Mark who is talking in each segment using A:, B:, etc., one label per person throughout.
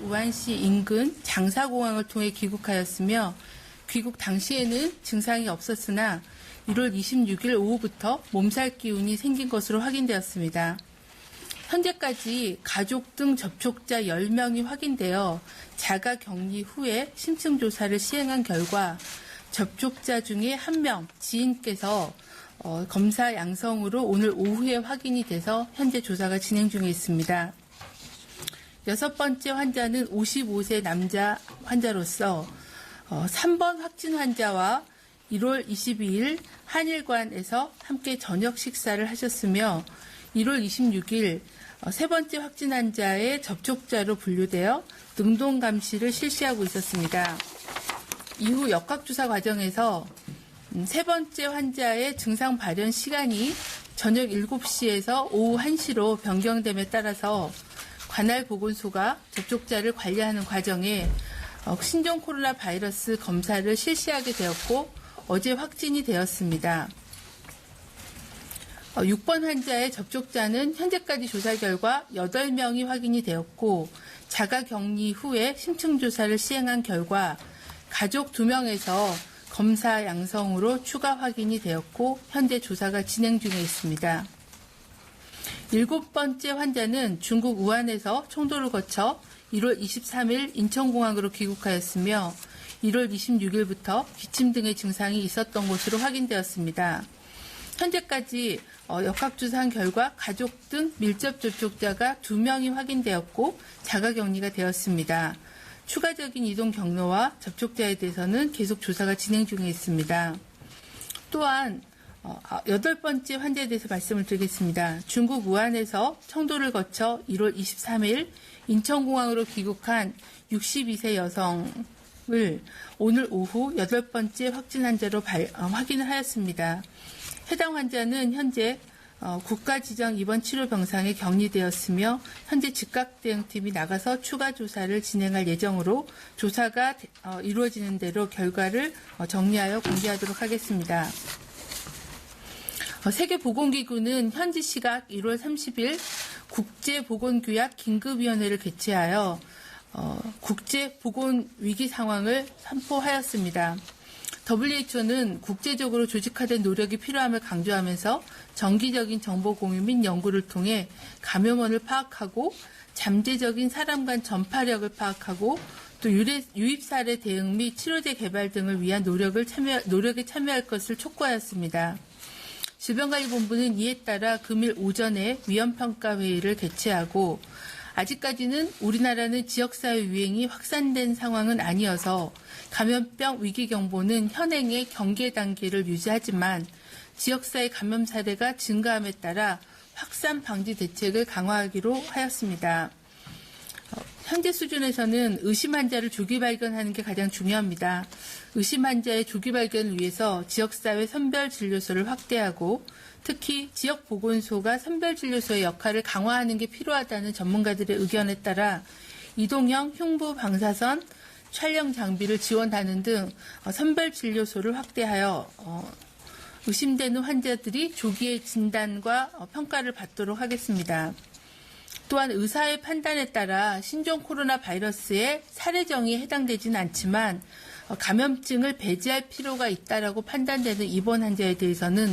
A: 우한시 인근 장사공항을 통해 귀국하였으며 귀국 당시에는 증상이 없었으나 1월 26일 오후부터 몸살 기운이 생긴 것으로 확인되었습니다. 현재까지 가족 등 접촉자 10명이 확인되어 자가격리 후에 심층조사를 시행한 결과 접촉자 중에 1명 지인께서 검사 양성으로 오늘 오후에 확인이 돼서 현재 조사가 진행 중에 있습니다. 6번째 환자는 55세 남자 환자로서 3번 확진 환자와 1월 22일 한일관에서 함께 저녁 식사를 하셨으며 1월 26일 세 번째 확진 환자의 접촉자로 분류되어 능동감시를 실시하고 있었습니다. 이후 역학조사 과정에서 세 번째 환자의 증상 발현 시간이 저녁 7시에서 오후 1시로 변경됨에 따라서 관할 보건소가 접촉자를 관리하는 과정에 신종 코로나 바이러스 검사를 실시하게 되었고 어제 확진이 되었습니다. 6번 환자의 접촉자는 현재까지 조사 결과 8명이 확인이 되었고 자가격리 후에 심층조사를 시행한 결과 가족 2명에서 검사 양성으로 추가 확인이 되었고 현재 조사가 진행 중에 있습니다. 7번째 환자는 중국 우한에서 청도를 거쳐 1월 23일 인천공항으로 귀국하였으며 1월 26일부터 기침 등의 증상이 있었던 것으로 확인되었습니다. 현재까지 역학조사한 결과 가족 등 밀접 접촉자가 2명이 확인되었고 자가격리가 되었습니다. 추가적인 이동 경로와 접촉자에 대해서는 계속 조사가 진행 중에 있습니다. 또한 8번째 환자에 대해서 말씀을 드리겠습니다. 중국 우한에서 청도를 거쳐 1월 23일 인천공항으로 귀국한 62세 여성을 오늘 오후 8번째 확진 환자로 확인을 하였습니다. 해당 환자는 현재 국가지정 입원치료병상에 격리되었으며 현재 즉각대응팀이 나가서 추가 조사를 진행할 예정으로 조사가 이루어지는 대로 결과를 정리하여 공개하도록 하겠습니다. 세계보건기구는 현지 시각 1월 30일 국제보건규약 긴급위원회를 개최하여 국제보건위기 상황을 선포하였습니다. WHO는 국제적으로 조직화된 노력이 필요함을 강조하면서 정기적인 정보 공유 및 연구를 통해 감염원을 파악하고 잠재적인 사람 간 전파력을 파악하고 또 유입 사례 대응 및 치료제 개발 등을 위한 노력에 참여할 것을 촉구하였습니다. 질병관리본부는 이에 따라 금일 오전에 위험평가 회의를 개최하고 아직까지는 우리나라는 지역사회 유행이 확산된 상황은 아니어서 감염병 위기경보는 현행의 경계 단계를 유지하지만 지역사회 감염 사례가 증가함에 따라 확산 방지 대책을 강화하기로 하였습니다. 현재 수준에서는 의심 환자를 조기 발견하는 게 가장 중요합니다. 의심 환자의 조기 발견을 위해서 지역사회 선별진료소를 확대하고 특히 지역보건소가 선별진료소의 역할을 강화하는 게 필요하다는 전문가들의 의견에 따라 이동형 흉부 방사선 촬영 장비를 지원하는 등 선별진료소를 확대하여 의심되는 환자들이 조기의 진단과 평가를 받도록 하겠습니다. 또한 의사의 판단에 따라 신종 코로나 바이러스의 사례정의에 해당되지는 않지만 감염증을 배제할 필요가 있다라고 판단되는 입원 환자에 대해서는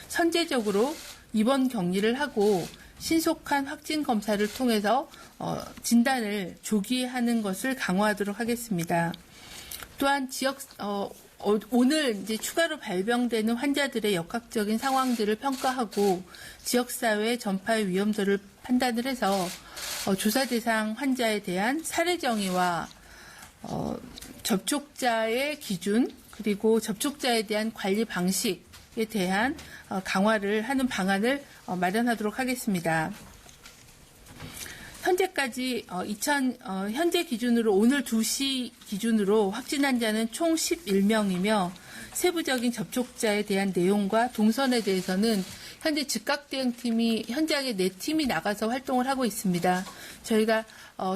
A: 선제적으로 입원 격리를 하고 신속한 확진 검사를 통해서 진단을 조기에 하는 것을 강화하도록 하겠습니다. 또한 오늘 이제 추가로 발병되는 환자들의 역학적인 상황들을 평가하고 지역사회 전파의 위험도를 판단을 해서 조사 대상 환자에 대한 사례 정의와 접촉자의 기준 그리고 접촉자에 대한 관리 방식에 대한 강화를 하는 방안을 마련하도록 하겠습니다. 현재까지 현재 기준으로 오늘 2시 기준으로 확진 환자는 총 11명이며 세부적인 접촉자에 대한 내용과 동선에 대해서는 현재 즉각대응팀이 현장에 4팀이 나가서 활동을 하고 있습니다. 저희가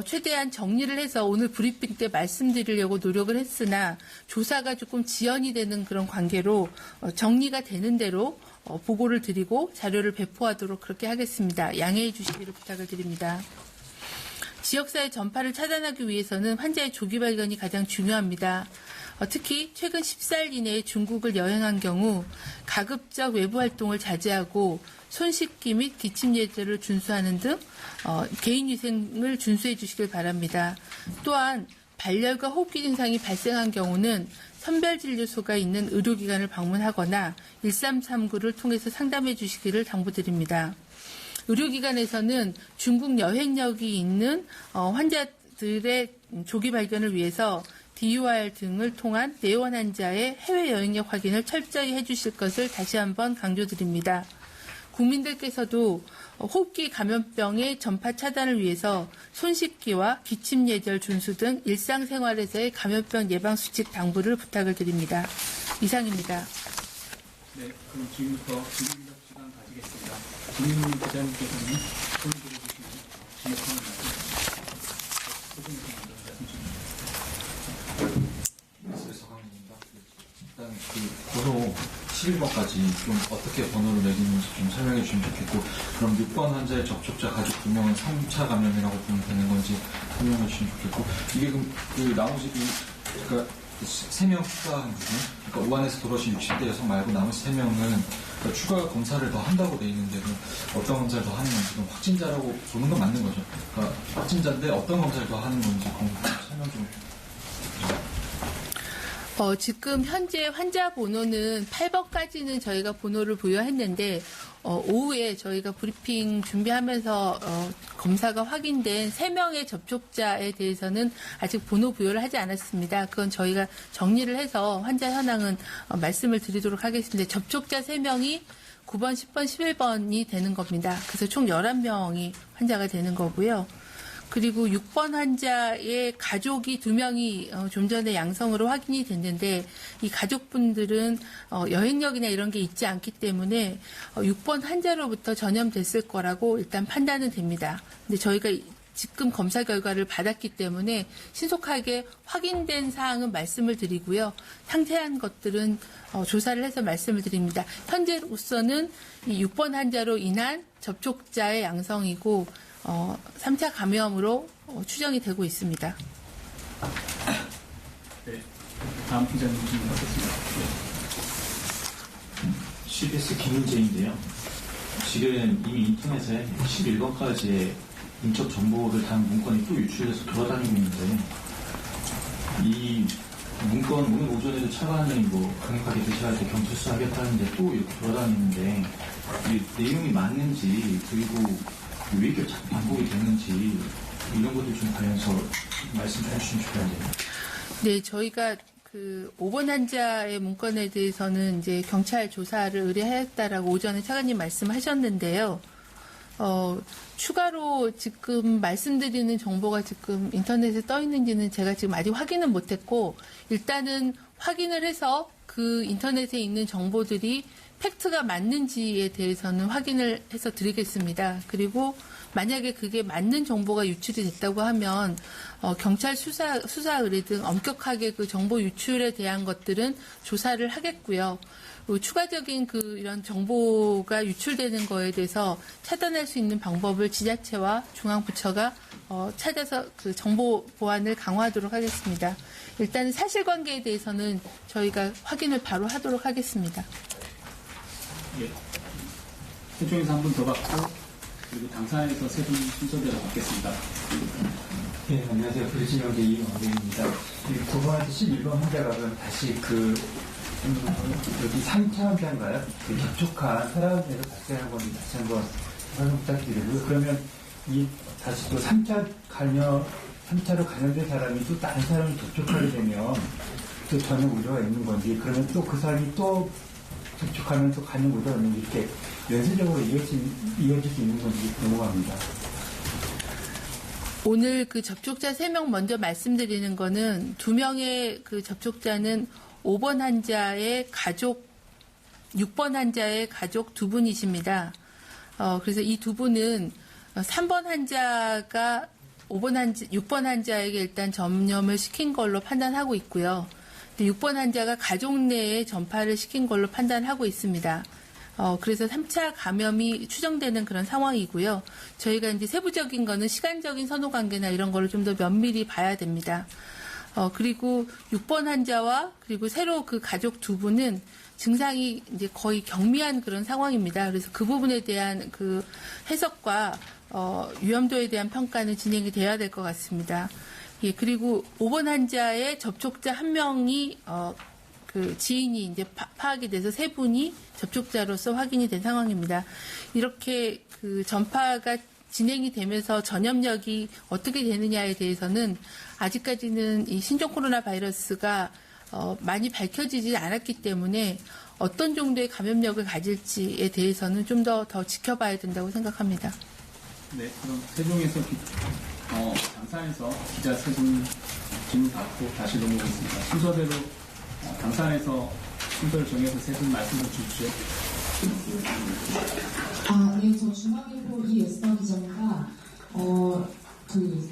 A: 최대한 정리를 해서 오늘 브리핑 때 말씀드리려고 노력을 했으나 조사가 조금 지연이 되는 그런 관계로 정리가 되는 대로 보고를 드리고 자료를 배포하도록 그렇게 하겠습니다. 양해해 주시기를 부탁을 드립니다. 지역사회 전파를 차단하기 위해서는 환자의 조기 발견이 가장 중요합니다. 특히 최근 10살 이내에 중국을 여행한 경우 가급적 외부 활동을 자제하고 손 씻기 및 기침 예절을 준수하는 등 개인위생을 준수해 주시길 바랍니다. 또한 발열과 호흡기 증상이 발생한 경우는 선별진료소가 있는 의료기관을 방문하거나 1339를 통해서 상담해 주시기를 당부드립니다. 의료기관에서는 중국 여행력이 있는 환자들의 조기 발견을 위해서 DUR 등을 통한 내원 환자의 해외 여행력 확인을 철저히 해주실 것을 다시 한번 강조드립니다. 국민들께서도 호흡기 감염병의 전파 차단을 위해서 손 씻기와 기침 예절 준수 등 일상생활에서의 감염병 예방 수칙 당부를 부탁을 드립니다. 이상입니다.
B: 네, 그럼 지금부터 질의응답 시간 가지겠습니다. 김윤희 기자님께서는 손을 들어주시면 진행하는
C: 서강입니다. 일단 번호 11번까지 좀 어떻게 번호를 매기는지 좀 설명해 주시면 좋겠고, 그럼 6번 환자의 접촉자 가족 2명은 3차 감염이라고 보면 되는 건지 설명해 주시면 좋겠고, 이게 그 나머지 그러니까 3명 추가한 부분, 그러니까 우한에서 돌아오신 60대 여성 말고 나머지 3명은 그러니까 추가 검사를 더 한다고 돼 있는데, 어떤 검사를 더 하는 건지, 그럼 확진자라고 보는 건 맞는 거죠? 그러니까 확진자인데 어떤 검사를 더 하는 건지 설명 좀.
A: 지금 현재 환자 번호는 8번까지는 저희가 번호를 부여했는데 오후에 저희가 브리핑 준비하면서 검사가 확인된 3명의 접촉자에 대해서는 아직 번호 부여를 하지 않았습니다. 그건 저희가 정리를 해서 환자 현황은 말씀을 드리도록 하겠습니다. 접촉자 3명이 9번, 10번, 11번이 되는 겁니다. 그래서 총 11명이 환자가 되는 거고요. 그리고 6번 환자의 가족이 2명이 좀 전에 양성으로 확인이 됐는데, 이 가족분들은 여행력이나 이런 게 있지 않기 때문에 6번 환자로부터 전염됐을 거라고 일단 판단은 됩니다. 근데 저희가 지금 검사 결과를 받았기 때문에 신속하게 확인된 사항은 말씀을 드리고요. 상세한 것들은 조사를 해서 말씀을 드립니다. 현재로서는 이 6번 환자로 인한 접촉자의 양성이고 3차 감염으로 추정이 되고 있습니다.
B: 네, 다음 기자님 질문하겠습니다.
D: CBS 김은재인데요. 지금 이미 인터넷에 11번까지의 인적 정보를 담은 문건이 또 유출돼서 돌아다니고 있는데, 이 문건 오늘 오전에도 차관이 강력하게 대시할 때 경찰 수사하겠다는데 또 이렇게 돌아다니는데, 이 내용이 맞는지, 그리고 왜 이렇게 자꾸 반복이 되는지, 이런 것들 좀 관련해서 말씀 좀 해주시면 좋겠는데요.
A: 네, 저희가 그 5번 환자의 문건에 대해서는 이제 경찰 조사를 의뢰하였다라고 오전에 차관님 말씀하셨는데요. 추가로 지금 말씀드리는 정보가 지금 인터넷에 떠 있는지는 제가 지금 아직 확인은 못했고, 일단은 확인을 해서 그 인터넷에 있는 정보들이 팩트가 맞는지에 대해서는 확인을 해서 드리겠습니다. 그리고 만약에 그게 맞는 정보가 유출이 됐다고 하면 경찰 수사 의뢰 등 엄격하게 그 정보 유출에 대한 것들은 조사를 하겠고요. 추가적인 이런 정보가 유출되는 거에 대해서 차단할 수 있는 방법을 지자체와 중앙부처가 찾아서 그 정보 보안을 강화하도록 하겠습니다. 일단 사실관계에 대해서는 저희가 확인을 바로 하도록 하겠습니다.
B: 예. 세종에서 한 분 더 받고, 그리고 당사에서 세 분 순서대로 받겠습니다.
E: 네, 안녕하세요. 브리진역의 이원배입니다. 9번에서 11번 환자가 그럼 다시 여기 3차 환자인가요? 접촉한 사람에서 발생한 건지 다시 한번 설명 부탁드리고요. 그러면 다시 또 3차로 감염된 사람이 또 다른 사람이 접촉하게 되면 또 전염 우려가 있는 건지, 그러면 또 그 사람이 또 접촉하면 또 감염 우려가 있는 건지, 이렇게 연쇄적으로 이어질 수 있는 건지 궁금합니다.
A: 오늘 그 접촉자 3명 먼저 말씀드리는 거는 2명의 그 접촉자는 5번 환자의 가족, 6번 환자의 가족 2분이십니다. 그래서 이 2분은 3번 환자가 6번 환자에게 일단 전염을 시킨 걸로 판단하고 있고요. 6번 환자가 가족 내에 전파를 시킨 걸로 판단하고 있습니다. 그래서 3차 감염이 추정되는 그런 상황이고요. 저희가 이제 세부적인 거는 시간적인 선호 관계나 이런 거를 좀 더 면밀히 봐야 됩니다. 그리고 6번 환자와 그리고 새로 그 가족 두 분은 증상이 이제 거의 경미한 그런 상황입니다. 그래서 그 부분에 대한 그 해석과 위험도에 대한 평가는 진행이 돼야 될 것 같습니다. 예, 그리고 5번 환자의 접촉자 한 명이 그 지인이 이제 파악이 돼서 세 분이 접촉자로서 확인이 된 상황입니다. 이렇게 그 전파가 진행이 되면서 전염력이 어떻게 되느냐에 대해서는 아직까지는 이 신종 코로나 바이러스가 많이 밝혀지지 않았기 때문에 어떤 정도의 감염력을 가질지에 대해서는 좀 더 지켜봐야 된다고 생각합니다.
B: 네, 그럼 세종에서 당산에서 기자 세 분 질문 받고 다시 넘어가겠습니다. 순서대로 당산에서 순서를 정해서 세 분 말씀해 주십시오.
F: 네, 저 중앙일보 이에스더 기자입니다.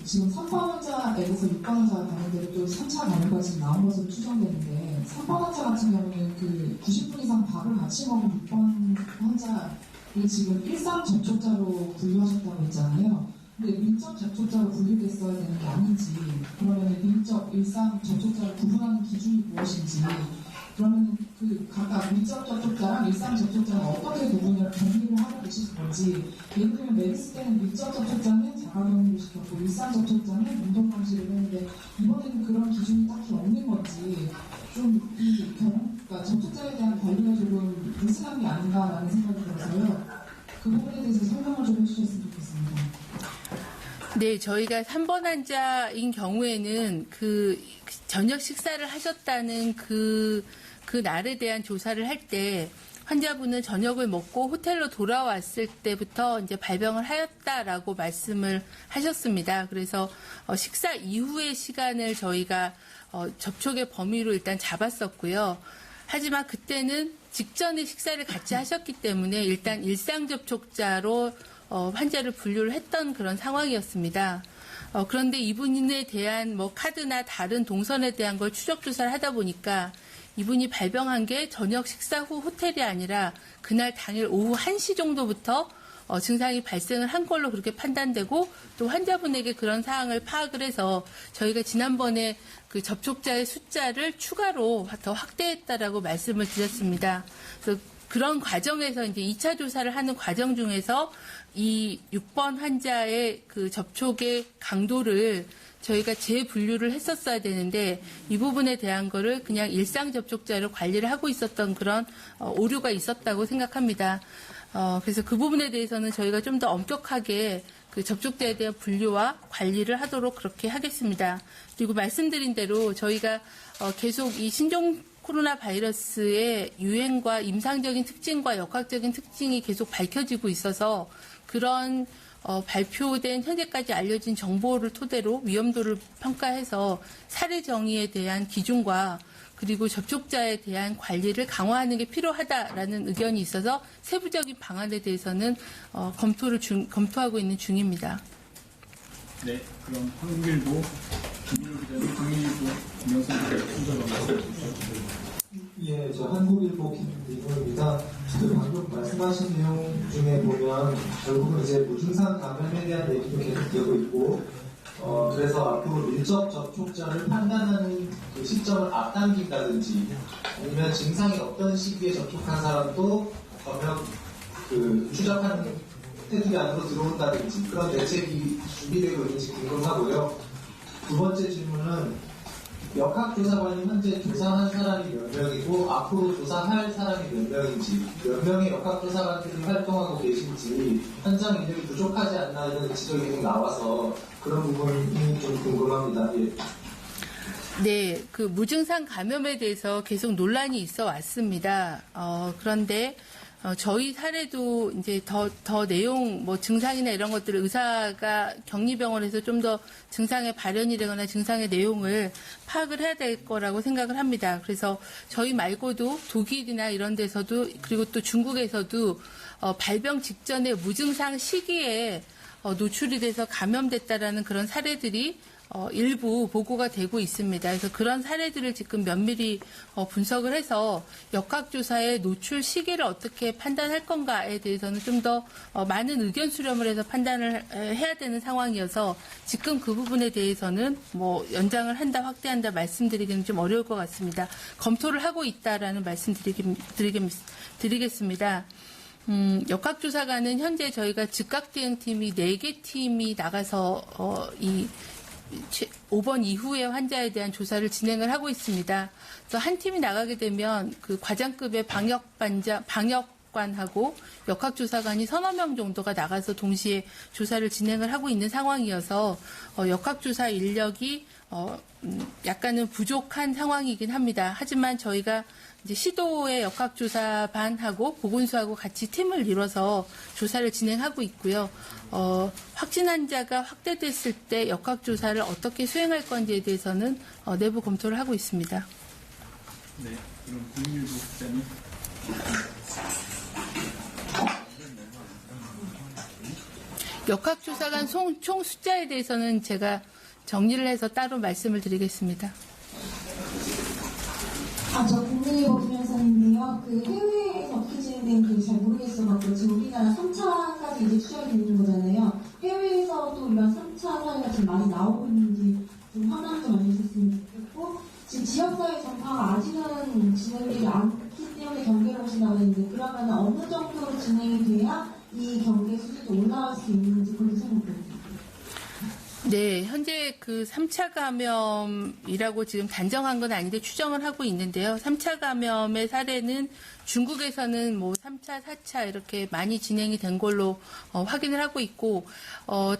F: 지금 3번 환자에서 6번 환자가 감염되고 또 3차 감염가 지금 나온 것으로 추정되는데 3번 환자 같은 경우는 90분 이상 밥을 같이 먹은 6번 환자를 지금 일상 접촉자로 분류하셨다고 했잖아요. 근데 밀접 접촉자로 분류됐어야 되는 게 아닌지, 그러면 밀접, 일상 접촉자를 구분하는 기준이 무엇인지, 그러면 각각 밀접 접촉자랑 일상 접촉자는 어떻게 정리를 하고 계실 건지, 예를 들면 메르스 때는 밀접 접촉자는 자가격리를 시켰고 일상 접촉자는 운동 감시를 했는데 이번에는 그런 기준이 딱히 없는 건지 좀 그러니까 접촉자에 대한 관리가 조금 느슨한 게 아닌가라는 생각이 들어서요. 그 부분에 대해서 설명을 좀 해주셨으면 좋겠습니다.
A: 네, 저희가 3번 환자인 경우에는 그 저녁 식사를 하셨다는 그 날에 대한 조사를 할 때 환자분은 저녁을 먹고 호텔로 돌아왔을 때부터 이제 발병을 하였다라고 말씀을 하셨습니다. 그래서 식사 이후의 시간을 저희가 접촉의 범위로 일단 잡았었고요. 하지만 그때는 직전에 식사를 같이 하셨기 때문에 일단 일상 접촉자로 환자를 분류를 했던 그런 상황이었습니다. 그런데 이분에 대한 카드나 다른 동선에 대한 걸 추적 조사를 하다 보니까 이분이 발병한 게 저녁 식사 후 호텔이 아니라 그날 당일 오후 1시 정도부터 증상이 발생을 한 걸로 그렇게 판단되고 또 환자분에게 그런 사항을 파악을 해서 저희가 지난번에 그 접촉자의 숫자를 추가로 더 확대했다라고 말씀을 드렸습니다. 그래서 그런 과정에서 이제 2차 조사를 하는 과정 중에서 이 6번 환자의 그 접촉의 강도를 저희가 재분류를 했었어야 되는데 이 부분에 대한 거를 그냥 일상 접촉자로 관리를 하고 있었던 그런 오류가 있었다고 생각합니다. 그래서 그 부분에 대해서는 저희가 좀 더 엄격하게 그 접촉자에 대한 분류와 관리를 하도록 그렇게 하겠습니다. 그리고 말씀드린 대로 저희가 계속 이 신종 코로나 바이러스의 유행과 임상적인 특징과 역학적인 특징이 계속 밝혀지고 있어서 그런 발표된 현재까지 알려진 정보를 토대로 위험도를 평가해서 사례 정의에 대한 기준과 그리고 접촉자에 대한 관리를 강화하는 게 필요하다라는 의견이 있어서 세부적인 방안에 대해서는 검토하고 있는 중입니다.
B: 네, 그럼 한국일보 김민호 기자님, 국민일보 김영선 기자 순서로 말씀해 주십시오.
G: 예, 저 한국일보 김민호입니다. 방금 말씀하신 내용 중에 보면 결국은 이제 무증상 감염에 대한 얘기도 계속되고 있고, 그래서 앞으로 밀접 접촉자를 판단하는 그 시점을 앞당긴다든지, 아니면 증상이 없던 시기에 접촉한 사람도 감염 추적하는 테두리 안으로 들어온다든지 그런 대책이 준비되고 있는지 궁금하고요. 두 번째 질문은 역학조사관이 현재 조사한 사람이 몇 명이고 앞으로 조사할 사람이 몇 명인지, 몇 명의 역학조사관들이 활동하고 계신지, 현장 인력이 부족하지 않나 이런 지적이 나와서 그런 부분이 좀 궁금합니다. 예.
A: 네, 그 무증상 감염에 대해서 계속 논란이 있어 왔습니다. 그런데 저희 사례도 이제 더 내용, 증상이나 이런 것들을 의사가 격리병원에서 좀 더 증상의 발현이 되거나 증상의 내용을 파악을 해야 될 거라고 생각을 합니다. 그래서 저희 말고도 독일이나 이런 데서도 그리고 또 중국에서도 발병 직전에 무증상 시기에 노출이 돼서 감염됐다라는 그런 사례들이 일부 보고가 되고 있습니다. 그래서 그런 사례들을 지금 면밀히 분석을 해서 역학조사의 노출 시기를 어떻게 판단할 건가에 대해서는 좀 더 많은 의견 수렴을 해서 판단을 해야 되는 상황이어서 지금 그 부분에 대해서는 뭐 연장을 한다, 확대한다 말씀드리기는 좀 어려울 것 같습니다. 검토를 하고 있다라는 말씀 드리겠습니다. 역학조사관은 현재 저희가 즉각대응팀이 4개 팀이 나가서 이 5번 이후의 환자에 대한 조사를 진행을 하고 있습니다. 그래서 한 팀이 나가게 되면 그 과장급의 방역관하고 역학조사관이 서너 명 정도가 나가서 동시에 조사를 진행을 하고 있는 상황이어서 역학조사 인력이 약간은 부족한 상황이긴 합니다. 하지만 저희가 이제 시도의 역학조사반하고 보건소하고 같이 팀을 이뤄서 조사를 진행하고 있고요. 확진 환자가 확대됐을 때 역학조사를 어떻게 수행할 건지에 대해서는 내부 검토를 하고 있습니다.
B: 네, 그럼 국민일보 기자님.
A: 역학조사관 총 숫자에 대해서는 제가 정리를 해서 따로 말씀을 드리겠습니다.
F: 저 국민일보 김현선인데요. 그 해외에서 어떻게 진행되는지 잘 모르겠어가지고 지금 우리나라 3차까지 이제 추정이 되는 거잖아요. 해외에서 또 이런 3차 사례가 지금 많이 나오고 있는지 좀 확인 좀 알려주셨으면 좋겠고, 지금 지역사회 전파가 아직은 진행되지 않기 때문에 경계를 오신다고 했는데, 그러면 어느 정도로 진행이 돼야 이 경계 수준이 올라갈 수 있는지 그렇게 생각됩니다.
A: 네, 현재 그 3차 감염이라고 지금 단정한 건 아닌데 추정을 하고 있는데요. 3차 감염의 사례는 중국에서는 뭐 3차, 4차 이렇게 많이 진행이 된 걸로 확인을 하고 있고,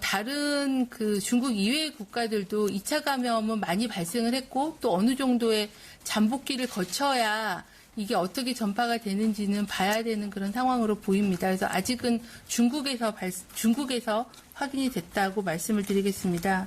A: 다른 그 중국 이외의 국가들도 2차 감염은 많이 발생을 했고, 또 어느 정도의 잠복기를 거쳐야 이게 어떻게 전파가 되는지는 봐야 되는 그런 상황으로 보입니다. 그래서 아직은 중국에서 확인이 됐다고 말씀을 드리겠습니다.